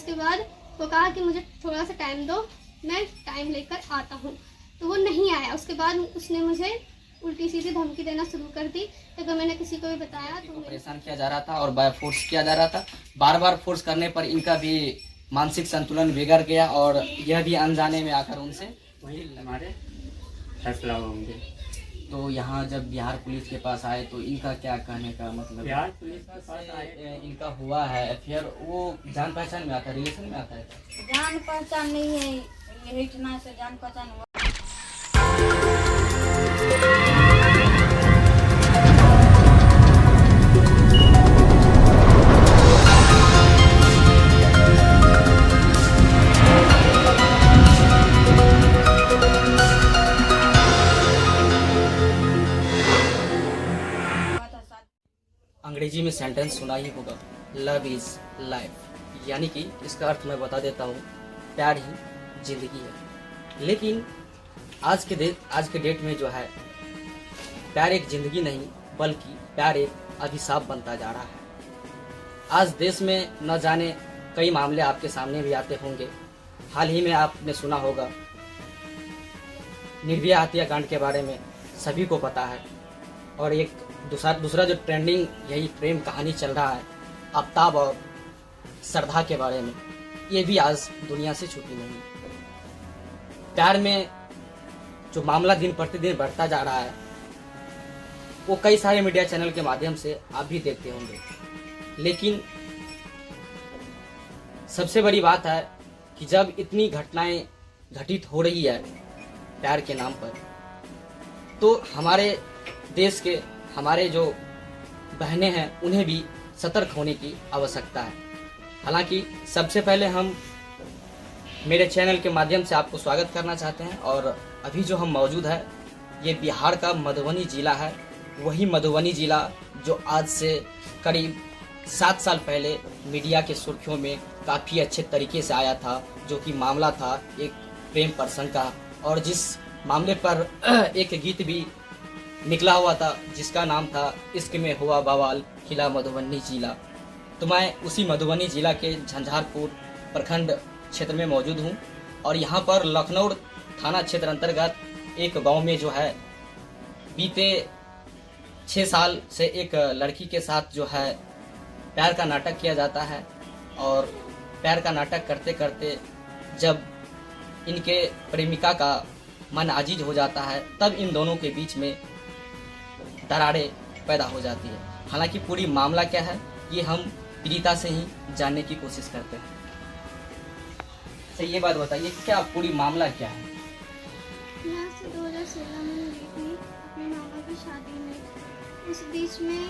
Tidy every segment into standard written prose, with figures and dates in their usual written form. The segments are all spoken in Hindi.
उसके बाद वो कहा कि मुझे थोड़ा सा टाइम दो, मैं टाइम लेकर आता हूँ। तो वो नहीं आया। उसके बाद उसने मुझे उल्टी सीधी धमकी देना शुरू कर दी। तो अगर मैंने किसी को भी बताया तो परेशान किया जा रहा था और बाय फोर्स किया जा रहा था। बार बार फोर्स करने पर इनका भी मानसिक संतुलन बिगड़ गया और यह भी अनजाने में आकर उनसे वही हमारे फैसला होंगे। तो यहाँ जब बिहार पुलिस के पास आए तो इनका क्या कहने का मतलब? बिहार पुलिस के पास आए, इनका हुआ है अफेयर, वो जान पहचान में आता है, रिलेशन में आता है? जान पहचान नहीं है, यही इतना से जान पहचान हुआ। अंग्रेजी में सेंटेंस सुना ही होगा, लव इज लाइफ, यानी कि इसका अर्थ मैं बता देता हूँ, प्यार ही जिंदगी है। लेकिन आज के डेट में जो है प्यार एक जिंदगी नहीं बल्कि प्यार एक अभिशाप बनता जा रहा है। आज देश में न जाने कई मामले आपके सामने भी आते होंगे। हाल ही में आपने सुना होगा निर्भया हत्याकांड के बारे में सभी को पता है। और एक दूसरा जो ट्रेंडिंग यही प्रेम कहानी चल रहा है आफ्ताब और श्रद्धा के बारे में, ये भी आज दुनिया से छूटी नहीं। प्यार में जो मामला दिन प्रतिदिन बढ़ता जा रहा है वो कई सारे मीडिया चैनल के माध्यम से आप भी देखते होंगे। लेकिन सबसे बड़ी बात है कि जब इतनी घटनाएं घटित हो रही है प्यार के नाम पर, तो हमारे देश के हमारे जो बहनें हैं उन्हें भी सतर्क होने की आवश्यकता है। हालांकि सबसे पहले हम मेरे चैनल के माध्यम से आपको स्वागत करना चाहते हैं। और अभी जो हम मौजूद है ये बिहार का मधुबनी ज़िला है, वही मधुबनी ज़िला जो आज से करीब 7 साल पहले मीडिया के सुर्खियों में काफ़ी अच्छे तरीके से आया था, जो कि मामला था एक प्रेम प्रसंग का, और जिस मामले पर एक गीत भी निकला हुआ था जिसका नाम था इश्क में हुआ बवाल खिला मधुबनी जिला। तो मैं उसी मधुबनी जिला के झंझारपुर प्रखंड क्षेत्र में मौजूद हूँ। और यहाँ पर लखनऊ थाना क्षेत्र अंतर्गत एक गांव में जो है बीते 6 साल से एक लड़की के साथ जो है प्यार का नाटक किया जाता है। और प्यार का नाटक करते करते जब इनके प्रेमिका का मन अजीज हो जाता है तब इन दोनों के बीच में दरारें पैदा हो जाती है। हालांकि पूरी मामला क्या है ये हम पीड़िता से ही जानने की कोशिश करते हैं। तो ये बात बताइए क्या पूरी मामला क्या है? यहाँ से 2016 में गई थी अपने मामा की शादी में। उस बीच में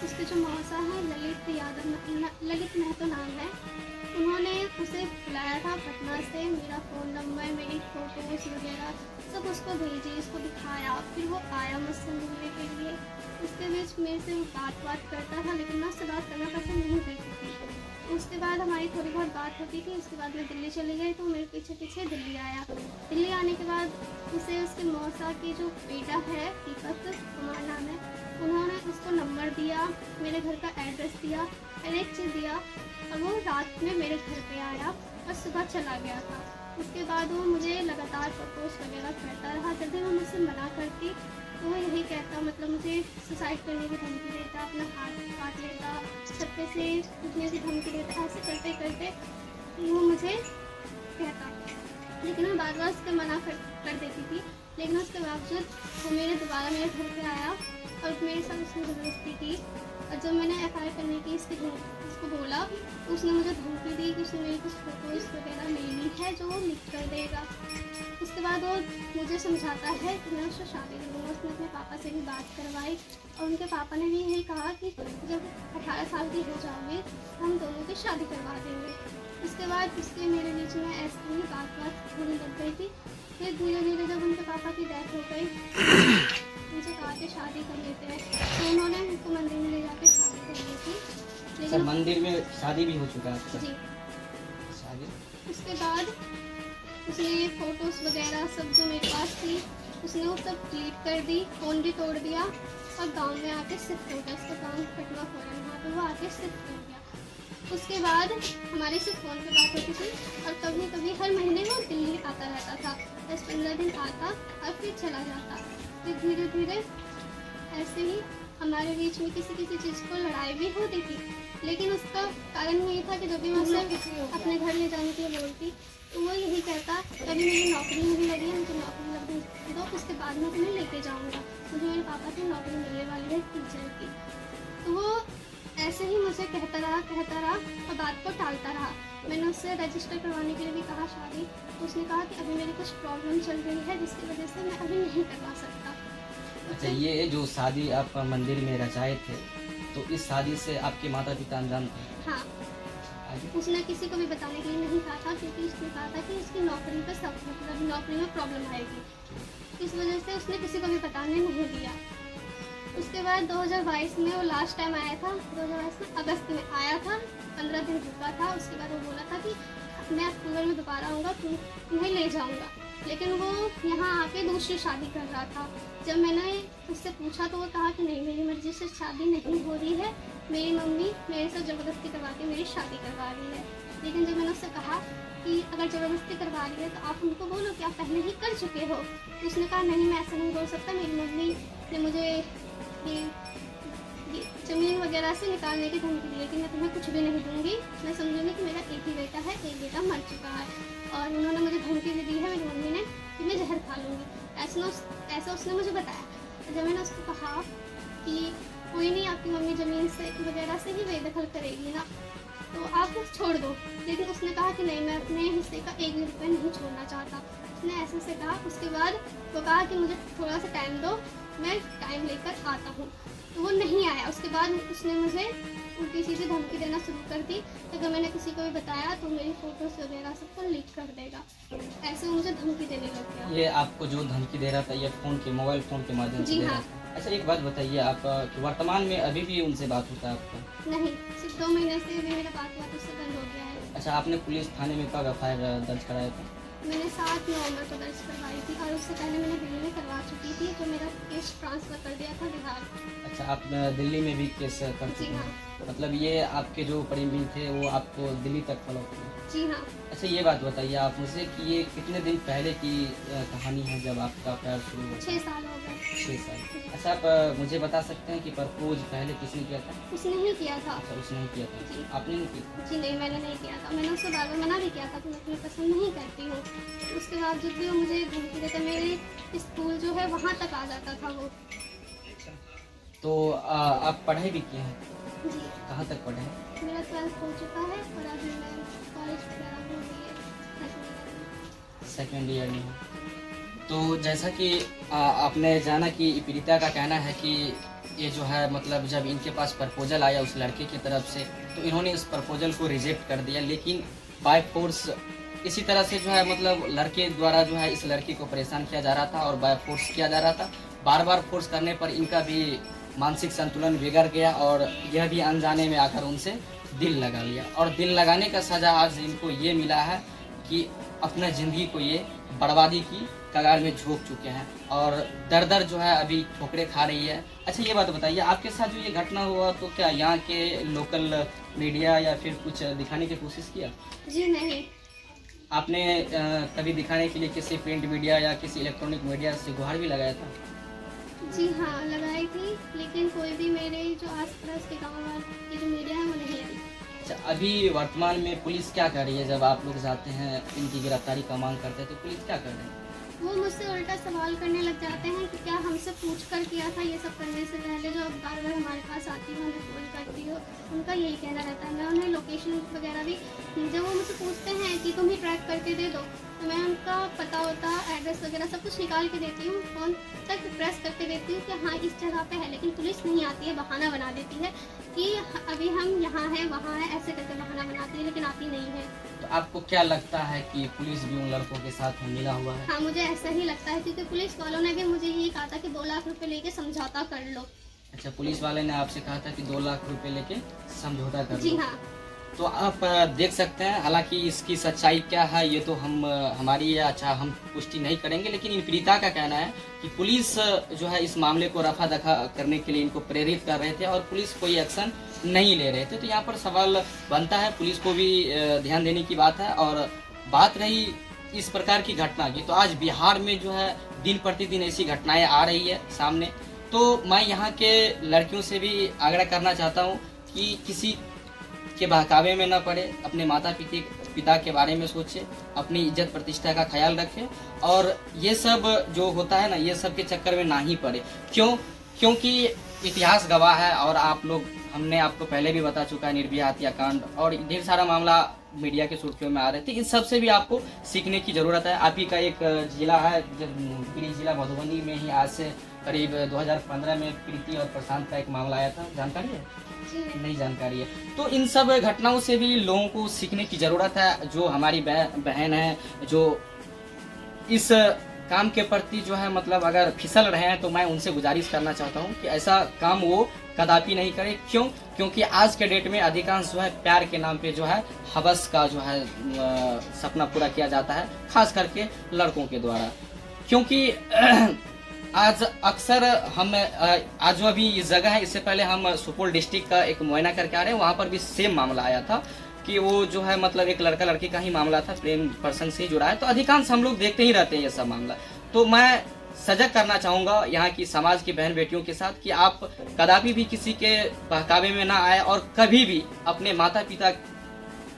उसके जो मौसा है ललित महतो नाम है, उन्होंने उसे बुलाया था पटना से। मेरा फ़ोन नंबर, मेरी फ़ोटोज़ वगैरह सब उसको भेजी, उसको दिखाया। फिर वो आया मुझसे मिलने के लिए। उसके बीच मेरे से वो बात करता था, लेकिन मैं उससे बात करना पसंद नहीं करती थी। उसके बाद हमारी थोड़ी बहुत बात होती थी। उसके बाद मैं दिल्ली चली गई तो मेरे पीछे दिल्ली आया। दिल्ली आने के बाद उसे उसके मौसा की जो बेटा है दीपक कुमार नाम है, उन्होंने उसको नंबर दिया, मेरे घर का एड्रेस दिया, हर एक चीज़ दिया। और वो रात में मेरे घर पे आया और सुबह चला गया था। उसके बाद वो मुझे लगातार प्रपोज वगैरह करता रहा। जब भी मैं मुझसे मना करती तो वो यही कहता, मतलब मुझे सुसाइड करने की धमकी देता, अपना हाथ काट लेता, छत्ते से उठने की धमकी देता। ऐसे करते करते वो मुझे कहता, लेकिन मैं बार बार उसको मना कर देती थी। लेकिन उसके बावजूद वो दोबारा मेरे घर पे आया और मेरे साथ उसने ज़बरदस्ती की। और जब मैंने FIR करने की उसको बोला तो उसने मुझे धमकी दी कि उसने मेरी कुछ फ़ोटोज़ वगैरह लेनी है जो वो लिख कर देगा। उसके बाद वो मुझे समझाता है कि मैं उससे शादी करूँगा। उसने अपने पापा से भी बात करवाई और उनके पापा ने भी यही कहा कि जब 18 साल की हो जाओगे हम दोनों की शादी करवा देंगे। उसके बाद उसके मेरे बीच में ऐसे ही बात होने लग गई थी। फिर धीरे धीरे जब उनके पापा की डेथ हो गई उनसे कहा कि शादी कर लेते हैं, तो उन्होंने उनको मंदिर में ले जाकर शादी कर ली थी। लेकिन मंदिर में शादी भी हो चुका है जी। शादी उसके बाद उसने ये फ़ोटोज़ वगैरह सब जो मेरे पास थी उसने वो सब डिलीट कर दी, फ़ोन भी तोड़ दिया और गांव में आके शिफ्ट हो गया। उसका गाँव पटना फोरन, वहाँ पर वो आके शिफ्ट हो गया। उसके बाद हमारी सिर्फ फ़ोन पे बात होती थी और कभी कभी हर महीने वो दिल्ली आता रहता था, 10-15 दिन आता और फिर चला जाता। फिर धीरे धीरे ऐसे ही हमारे बीच में किसी किसी चीज़ को लड़ाई भी होती थी, लेकिन उसका कारण यही था कि जब भी मैं उसे अपने घर ले जाने के लिए बोलती तो वो यही कहता कभी मेरी नौकरी नहीं लगी है, मुझे नौकरी लग दो उसके बाद मैं तुम्हें लेके जाऊँगा, मुझे मेरे पापा की नौकरी मिलने वाली है टीचर की। तो वो ऐसे ही मुझे कहता रहा और बात को टालता रहा। मैंने उससे रजिस्टर करवाने के लिए भी कहा शादी, तो उसने कहा कि अभी मेरी कुछ प्रॉब्लम चल रही है जिसकी वजह से मैं अभी नहीं करवा सकता। अच्छा, ये जो शादी आप मंदिर में रचाए थे, तो इस शादी से आपके माता पिता अनजान थे? हाँ, आगे? उसने किसी को भी बताने के लिए नहीं कहा था, क्योंकि उसने कहा था कि उसकी नौकरी पर सब मतलब नौकरी में प्रॉब्लम आएगी, इस वजह से उसने किसी को भी बताने नहीं दिया। उसके बाद 2022 में वो लास्ट टाइम आया था, 2022 में अगस्त में आया था, 15 दिन रुका था। उसके बाद वो बोला था कि मैं अक्टूबर में दोबारा आऊँगा, तुम्हें ले जाऊँगा, लेकिन वो यहाँ आके दूसरी शादी कर रहा था। जब मैंने उससे पूछा तो वो कहा कि नहीं, मेरी मर्जी से शादी नहीं हो रही है, मेरी मम्मी मेरे साथ ज़बरदस्ती करवा के मेरी शादी करवा रही है। लेकिन जब मैंने उससे कहा कि अगर ज़बरदस्ती करवा रही है तो आप उनको बोलो कि आप पहले ही कर चुके हो, तो उसने कहा नहीं, मैं ऐसा नहीं बोल सकता, मेरी मम्मी ने मुझे ये ज़मीन वगैरह से निकालने की धमकी दी है कि मैं तुम्हें कुछ भी नहीं दूंगी, मैं समझूंगी कि मेरा एक ही बेटा है, एक बेटा मर चुका है, और उन्होंने मुझे धमकी भी दी है मेरी मम्मी ने कि मैं जहर खा लूँगी, ऐसा उसने मुझे बताया। जब मैंने उसको कहा कि कोई नहीं, आपकी मम्मी ज़मीन से वगैरह से ही बेदखल करेगी ना, तो आप छोड़ दो, लेकिन उसने कहा कि नहीं, मैं अपने हिस्से का 1 भी रुपया नहीं छोड़ना चाहता। उसने ऐसे से कहा। उसके बाद वो कहा कि मुझे थोड़ा सा टाइम दो, मैं टाइम लेकर आता हूँ, तो वो नहीं आया। उसके बाद उसने मुझे उल्टी सीधी धमकी देना शुरू कर दी, अगर मैंने किसी को भी बताया तो मेरी फ़ोटोज़ वगैरह सबको लीक कर देगा, ऐसे वो मुझे धमकी देने लग गया। ये आपको जो धमकी दे रहा था ये मोबाइल फ़ोन के माध्यम से जी दे रहा हाँ। था? अच्छा, एक बात बताइए, आप कि वर्तमान में अभी भी उनसे बात होता है आपका? नहीं, सिर्फ 2 महीने से भी मेरा बात उससे बंद हो गया है। अच्छा, आपने पुलिस थाने में कब FIR दर्ज कराया था? मैंने 7 नवंबर को दर्ज करवाई थी, और उससे पहले मैंने दिल्ली में करवा चुकी थी, तो मेरा केस ट्रांसफ़र कर दिया था बिहार। अच्छा, आप दिल्ली में भी केस कर चुके जी हाँ। हैं, मतलब ये आपके जो परिमिल थे वो आपको दिल्ली तक फॉलो किए? जी हाँ। अच्छा, ये बात बताइए आप मुझे कि ये कितने दिन पहले की कहानी है जब आपका प्यार शुरू हुआ? 6 साल हो गए। 6 साल। अच्छा, आप मुझे बता सकते हैं कि प्रपोज पहले किसने किया था? उसने ही किया था। अच्छा, उसने ही किया था। जी। आपने नहीं किया? जी नहीं, मैंने नहीं किया था। मैंने उसको बार बार मना भी किया था कि मैं तुम्हें पसंद नहीं करती हूँ। उसके बावजूद भी वो मुझे धमकी देता, मेरे स्कूल जो है वहाँ तक आ जाता था वो। तो आप पढ़ाई भी किए हैं? जी, कहाँ तक पढ़े हैं? मेरा 12th हो चुका है और अभी मैं कॉलेज वगैरह में सेकेंड ईयर में हूँ। तो जैसा कि आपने जाना कि पीड़िता का कहना है कि ये जो है मतलब जब इनके पास प्रपोजल आया उस लड़के की तरफ से, तो इन्होंने इस प्रपोजल को रिजेक्ट कर दिया, लेकिन बाय फोर्स इसी तरह से जो है मतलब लड़के द्वारा जो है इस लड़की को परेशान किया जा रहा था और बाय फोर्स किया जा रहा था। बार बार फोर्स करने पर इनका भी मानसिक संतुलन बिगड़ गया और यह भी अनजाने में आकर उनसे दिल लगा लिया, और दिल लगाने का सज़ा आज इनको ये मिला है कि अपना ज़िंदगी को ये बर्बादी की कगार में झोंक चुके हैं और दर दर जो है अभी ठोकरें खा रही है। अच्छा, ये बात बताइए, आपके साथ जो ये घटना हुआ तो क्या यहाँ के लोकल मीडिया या फिर कुछ दिखाने की कोशिश किया? जी नहीं। आपने कभी दिखाने के लिए किसी प्रिंट मीडिया या किसी इलेक्ट्रॉनिक मीडिया से गुहार भी लगाया था? जी हाँ, लगाई थी, लेकिन कोई भी मेरे जो आस पास के गाँव की जो मीडिया है वो नहीं आई। अच्छा, अभी वर्तमान में पुलिस क्या कर रही है? जब आप लोग जाते हैं इनकी गिरफ्तारी का मांग करते हैं तो पुलिस क्या कर रही है? वो मुझसे उल्टा सवाल करने लग जाते हैं कि क्या हमसे पूछ कर किया था ये सब करने से पहले, जो बार बार हमारे पास आती हो, हमें फ़ोन करती हो, उनका यही कहना रहता है। मैं उन्हें लोकेशन वगैरह भी, जब वो मुझसे पूछते हैं कि तुम ही ट्रैक करके दे दो, तो मैं उनका पता होता, एड्रेस वगैरह सब कुछ निकाल के देती हूँ, फ़ोन तक प्रेस करके देती हूँ कि हाँ इस जगह पे है, लेकिन पुलिस नहीं आती है, बहाना बना देती है कि अभी हम यहाँ हैं वहाँ हैं, ऐसे करके बहाना बनाती है, लेकिन आती नहीं है। तो आपको क्या लगता है कि पुलिस भी उन लड़कों के साथ मिला हुआ है? हाँ, मुझे ऐसा ही लगता है, क्योंकि पुलिस वालों ने भी मुझे यही कहा था कि 2 लाख रुपए लेके समझौता कर लो। अच्छा, पुलिस वाले ने आपसे कहा था कि 2 लाख रुपए लेके समझौता कर जी लो। हाँ। तो आप देख सकते हैं, हालांकि इसकी सच्चाई क्या है ये तो हमारी हम पुष्टि नहीं करेंगे, लेकिन इन पीड़िता का कहना है कि पुलिस जो है इस मामले को रफा दफा करने के लिए इनको प्रेरित कर रहे थे और पुलिस कोई एक्शन नहीं ले रहे थे। तो यहाँ पर सवाल बनता है, पुलिस को भी ध्यान देने की बात है। और बात रही इस प्रकार की घटना की, तो आज बिहार में जो है दिन प्रतिदिन ऐसी घटनाएं आ रही है सामने। तो मैं यहाँ के लड़कियों से भी आग्रह करना चाहता हूँ कि किसी के बहकावे में न पड़े, अपने माता पिता के बारे में सोचे, अपनी इज्जत प्रतिष्ठा का ख्याल रखें, और ये सब जो होता है ना, ये सब के चक्कर में ना ही पड़े। क्योंकि इतिहास गवाह है, और आप लोग, हमने आपको पहले भी बता चुका है, निर्भया हत्याकांड और ढेर सारा मामला मीडिया के सुर्खियों में आ रहे थे। इन सब से भी आपको सीखने की ज़रूरत है। आप ही का एक जिला है, पीली जिला मधुबनी में ही आज से करीब 2015 में प्रीति और प्रशांत का एक मामला आया था, जानकारी है? नहीं जानकारी है। तो इन सब घटनाओं से भी लोगों को सीखने की ज़रूरत है। जो हमारी बहन है, जो इस काम के प्रति जो है मतलब अगर फिसल रहे हैं, तो मैं उनसे गुजारिश करना चाहता हूं कि ऐसा काम वो कदापि नहीं करे। क्योंकि आज के डेट में अधिकांश जो है प्यार के नाम पे जो है हवस का जो है सपना पूरा किया जाता है, खास करके लड़कों के द्वारा। क्योंकि आज अक्सर हम आज जो अभी इस जगह है, इससे पहले हम सुपौल डिस्ट्रिक्ट का एक मुआयना करके आ रहे हैं, वहाँ पर भी सेम मामला आया था कि वो जो है मतलब एक लड़का लड़की का ही मामला था, प्रेम प्रसंग से ही जुड़ा है। तो अधिकांश हम लोग देखते ही रहते हैं ये सब मामला। तो मैं सजग करना चाहूँगा यहाँ की समाज की बहन बेटियों के साथ कि आप कदापि भी किसी के बहकावे में ना आए, और कभी भी अपने माता पिता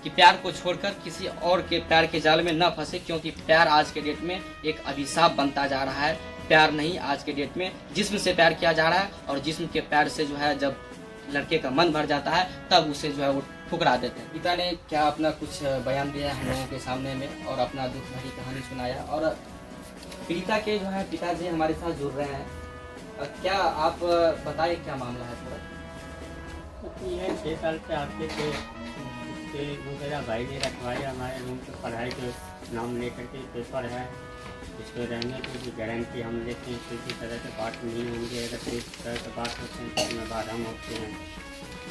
कि प्यार को छोड़कर किसी और के प्यार के जाल में न फंसे। क्योंकि प्यार आज के डेट में एक अभिशाप बनता जा रहा है। प्यार नहीं, आज के डेट में जिस्म से प्यार किया जा रहा है, और जिस्म के प्यार से जो है जब लड़के का मन भर जाता है तब उसे जो है वो ठुकरा देते हैं। पिता ने क्या अपना कुछ बयान दिया हम लोगों के सामने में, और अपना दुख भरी कहानी सुनाया। और पीड़िता के जो है पिताजी हमारे साथ जुड़ रहे हैं। क्या आप बताइए क्या मामला है थोड़ा? ये 6 साल से आपके थे, मेरा भाई ने रखवाया हमारे रूम पे, पढ़ाई के नाम लेकर के पेपर है, इसको रहने की भी गारंटी हम लेते हैं। किसी तरह से बात नहीं होंगे, अगर किसी तरह से बात होते हैं तो उसमें बात हम होते हैं।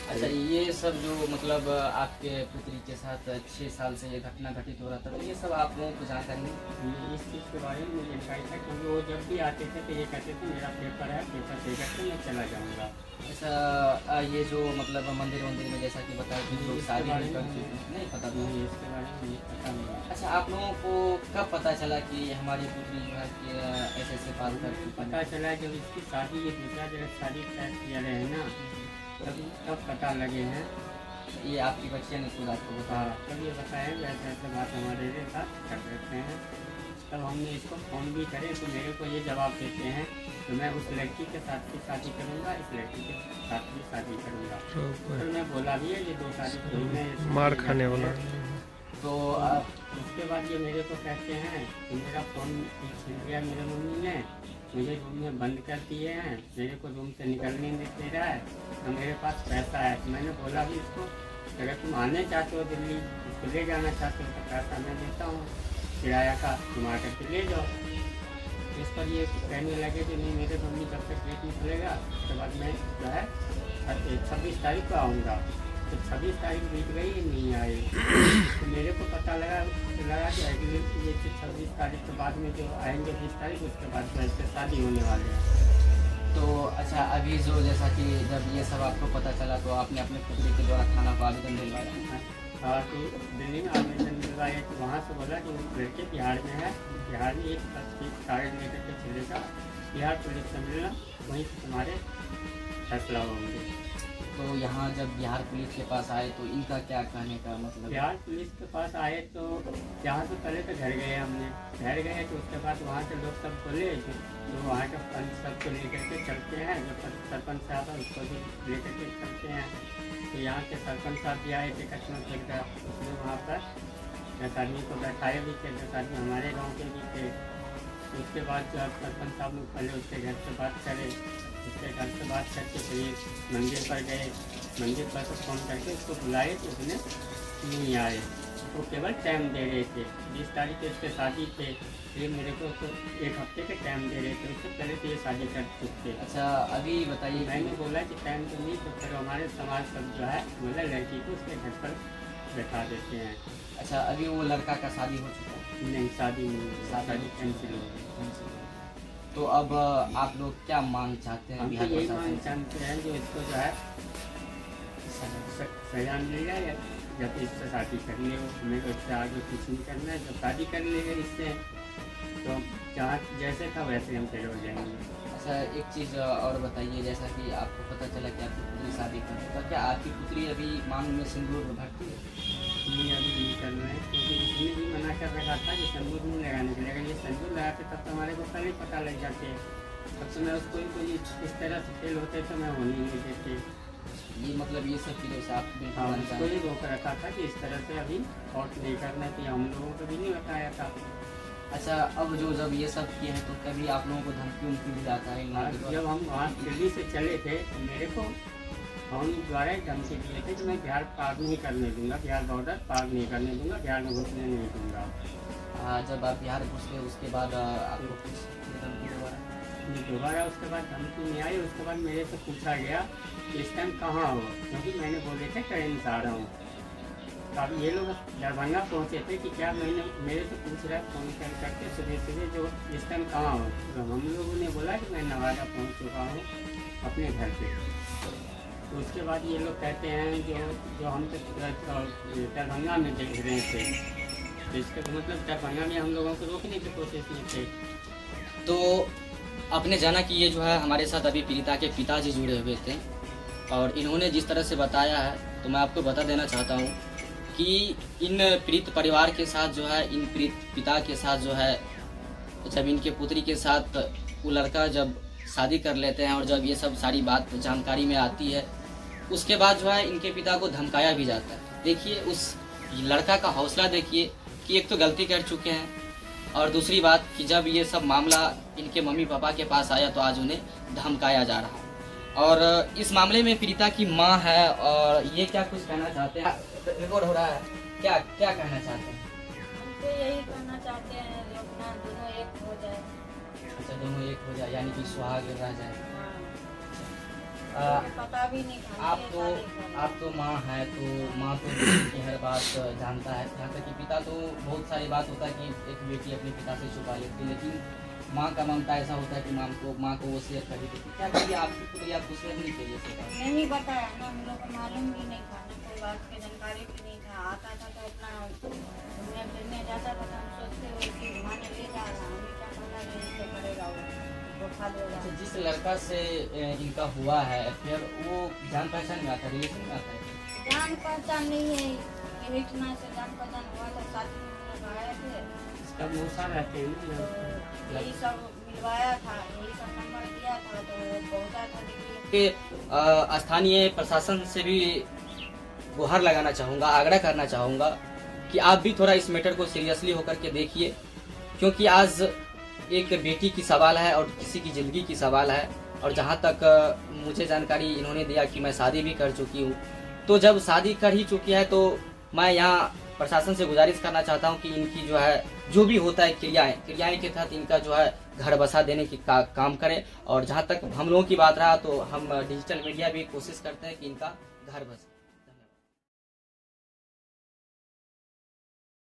अच्छा, ये सब जो मतलब आपके पुत्री के साथ 6 साल से ये घटना घटित हो रहा था, तो ये सब आप लोगों को जानकारी नहीं? इस चीज़ के बारे में मुझे जानकारी था, क्योंकि वो जब भी आते थे तो ये कहते थे मेरा पेपर है, पेपर दे करके मैं चला जाऊँगा। ऐसा ये जो मतलब मंदिर में जैसा कि बताया कि लोग शादी नहीं करते, नहीं पता था? इसके बारे में मुझे पता नहीं। अच्छा, आप लोगों को कब पता चला कि हमारी पुत्री जो है कि ऐसे बात करती? पता चला जब इसकी शादी, ये दूसरा जगह शादी तय किया रहे हैं ना, तब पता लगे हैं। ये आपकी बच्चिया ने खुद आपको बताया? हाँ, तब ये बताएं ऐसे ऐसे बात हमारे साथ कर रहे हैं। तब हमने इसको फ़ोन भी करे तो मेरे को ये जवाब देते हैं तो मैं उस लड़की के साथ भी शादी करूँगा, इस लड़की के साथ भी शादी करूँगा। तो मैं बोला भी है ये 2 शादी में मार खाने वाला। तो उसके बाद ये मेरे को कहते हैं कि मेरा फ़ोन छीन गया मेरे मम्मी ने, मुझे रूम में बंद कर दिए हैं, मेरे को रूम से निकलने नहीं दे रहा है, तो मेरे पास पैसा है। तो मैंने बोला भी इसको, अगर तुम आने चाहते हो दिल्ली, इसको ले जाना चाहते हो तो पैसा मैं देता हूँ किराया का, तुम आकर के ले जाओ। इस पर ये कहने लगे कि नहीं मेरे मम्मी जब तक पेट नहीं खुलेगा उसके बाद मैं जो है 26 तारीख को आऊँगा। तो 26 तारीख बीत गई, नहीं आए। तो मेरे को पता लगा कि अगले ये 26 तारीख के बाद में जो आएंगे 20 तारीख, उसके बाद जो है शादी होने वाले हैं। तो अच्छा, अभी जो जैसा कि जब ये सब आपको पता चला तो आपने अपने पुत्री के द्वारा थाना को आवेदन दिलवाया? हाँ, तो दिल्ली में आवेदन दिलवाया। तो वहाँ से बोला कि लड़के बिहार में है, बिहार में एक कागज लेकर के चलेगा, बिहार पुलिस से मिलना, वहीं से तुम्हारे फैसला होंगे। तो यहाँ जब बिहार पुलिस के पास आए तो इनका क्या कहने का मतलब? बिहार पुलिस के पास आए तो यहाँ से पहले तो घर गए, हमने घर गए तो उसके बाद वहाँ के लोग सब बोले जो वहाँ के पंच सबको लेकर के चलते हैं, जो सरपंच साहब है उसको भी लेकर के चलते हैं। तो यहाँ के सरपंच साहब भी आए थे कचना फिर, उसने वहाँ पर 10 आदमी को बैठाए भी थे, 10 आदमी हमारे गाँव के भी थे। उसके बाद जो सरपंच साहब लोग पहले उसके घर से बात करे, उसके घर से बात करके फिर मंदिर पर गए, मंदिर पर तो फ़ोन करके उसको बुलाए तो उसने नहीं आए। वो केवल टाइम दे रहे थे, 20 तारीख को उसके शादी थे, फिर मेरे को तो 1 हफ्ते का टाइम दे रहे थे, उससे पहले तो ये शादी कर चुके। अच्छा, अभी बताइए। मैंने बोला कि टाइम तो नहीं, तो फिर हमारे समाज सब जो है बोला लड़की को उसके घर पर बैठा देते हैं। अच्छा, अभी वो लड़का का शादी हो चुका है? नहीं, शादी नहीं, शादी कैंसिल हो गई। तो अब आप लोग क्या मांग चाहते हैं? हम तो यही मांग चाहते हैं जो इसको जो है सजा मिल जाए, जब इससे शादी कर ले, मेरे को इससे आगे कुछ नहीं करना है, जब शादी कर लेंगे इससे तो जहाँ जैसे था वैसे हम चले हो जाएंगे। अच्छा, एक चीज़ और बताइए, जैसा कि आपको पता चला कि आपकी पुत्री शादी कर रही है, तो क्या आपकी पुत्री अभी मांग में सिंदूर भरती है? नहीं, अभी नहीं कर रहे हैं, क्योंकि उसने भी मना कर रखा था कि सिंदूर नहीं लगाने के लिए। अगर ये सिंदूर लगाते तब तो हमारे को पहले ही पता लग जाते, तब तो मैं उसको कोई इस तरह से फेल होते तो मैं होने नहीं देते। ये मतलब ये सब चीज़ों से आप बिल्कुल हाँ, अनजान उसको हैं। ही रोक रखा था कि इस तरह से अभी और नहीं करना चाहिए, हम लोगों को भी नहीं बताया था। अच्छा, अब जब ये सब किए हैं तो कभी आप लोगों को धमकी उमकी भी आता है इन लोगों के द्वारा? जब हम वहाँ दिल्ली से चले थे तो मेरे को फोन द्वारा एक धमकी दिए थे कि मैं बिहार पार नहीं करने दूंगा, बिहार बॉर्डर पार नहीं करने दूंगा, बिहार में घुसने नहीं दूंगा। जब आप बिहार घुस गए उसके बाद आपको कुछ धमकी दोबारा? दोबारा उसके बाद धमकी नहीं आई। उसके बाद मेरे से पूछा गया कि इस टाइम कहाँ हो, क्योंकि मैंने बोले थे ट्रेन से आ रहा हूँ। तो अब ये लोग दरभंगा पहुँचे थे कि क्या, मैंने मेरे से पूछ रहा है फ़ोन कर करके सुबह जो इस टाइम कहाँ हो। तो हम लोगों ने बोला कि मैं नवादा पहुँच चुका हूँ अपने घर पे। तो उसके बाद ये लोग कहते हैं जो हम दरभंगा में देख रहे थे, तो इसका मतलब दरभंगा में हम लोगों को रोकने की कोशिश में थे। तो आपने जाना कि ये जो है हमारे साथ अभी पीड़िता के पिताजी जुड़े हुए थे, और इन्होंने जिस तरह से बताया है तो मैं आपको बता देना चाहता हूँ कि इन पीड़ित परिवार के साथ जो है, इन पीड़ित पिता के साथ जो है, जब इनके पुत्री के साथ वो लड़का जब शादी कर लेते हैं और जब ये सब सारी बात जानकारी में आती है, उसके बाद जो है इनके पिता को धमकाया भी जाता है। देखिए उस लड़का का हौसला देखिए कि एक तो गलती कर चुके हैं, और दूसरी बात कि जब ये सब मामला इनके मम्मी पापा के पास आया तो आज उन्हें धमकाया जा रहा है। और इस मामले में पीड़िता की माँ है, और ये क्या कुछ कहना चाहते हैं? रिकॉर्ड हो रहा है, क्या क्या कहना चाहते हैं? हम तो यही कहना चाहते हैं अपना दोनों एक हो जाए। अच्छा, दोनों एक हो जाए, यानी कि सुहाग रह जाए। हाँ, पता भी नहीं था। आप तो माँ है, तो माँ तो बेटी की हर बात जानता है। यहाँ तक कि पिता तो बहुत सारी बात होता है कि एक बेटी अपने पिता से छुपा लेती है, लेकिन माँ का ममता ऐसा होता है कि माँ को वो शेयर कर देती है। क्या करिए, आपकी पुत्री आपको शेयर नहीं चाहिए शेयर? नहीं बताया ना, हम लोग को मालूम भी नहीं था, ना कोई बात की जानकारी भी नहीं था। आता था तो अपना घूमने फिरने जाता था, तो हम सोचते वैसे घुमाने ले जा रहा, हमें क्या पता नहीं इससे करेगा वो खा लेगा। अच्छा, जिस लड़का से इनका हुआ है फिर वो जान पहचान में आता है, रिलेशन में आता है? जान पहचान नहीं है, यही इतना से जान पहचान हुआ था, शादी में हम लोग आए थे तब मौसा रहते हैं तो ना। यही सब मिलवाया था, यही सब नंबर दिया था, तो पहुँचा था दिल्ली। कि स्थानीय प्रशासन से भी गुहार लगाना चाहूँगा, आग्रह करना चाहूँगा कि आप भी थोड़ा इस मैटर को सीरियसली होकर के देखिए, क्योंकि आज एक बेटी की सवाल है और किसी की ज़िंदगी की सवाल है। और जहाँ तक मुझे जानकारी इन्होंने दिया कि मैं शादी भी कर चुकी हूँ, तो जब शादी कर ही चुकी है तो मैं यहाँ प्रशासन से गुजारिश करना चाहता हूँ कि इनकी जो है जो भी होता है क्रियाएं के तहत इनका जो है घर बसा देने की काम करें। और जहाँ तक हम लोगों की बात रहा तो हम डिजिटल मीडिया भी कोशिश करते हैं कि इनका घर बसे।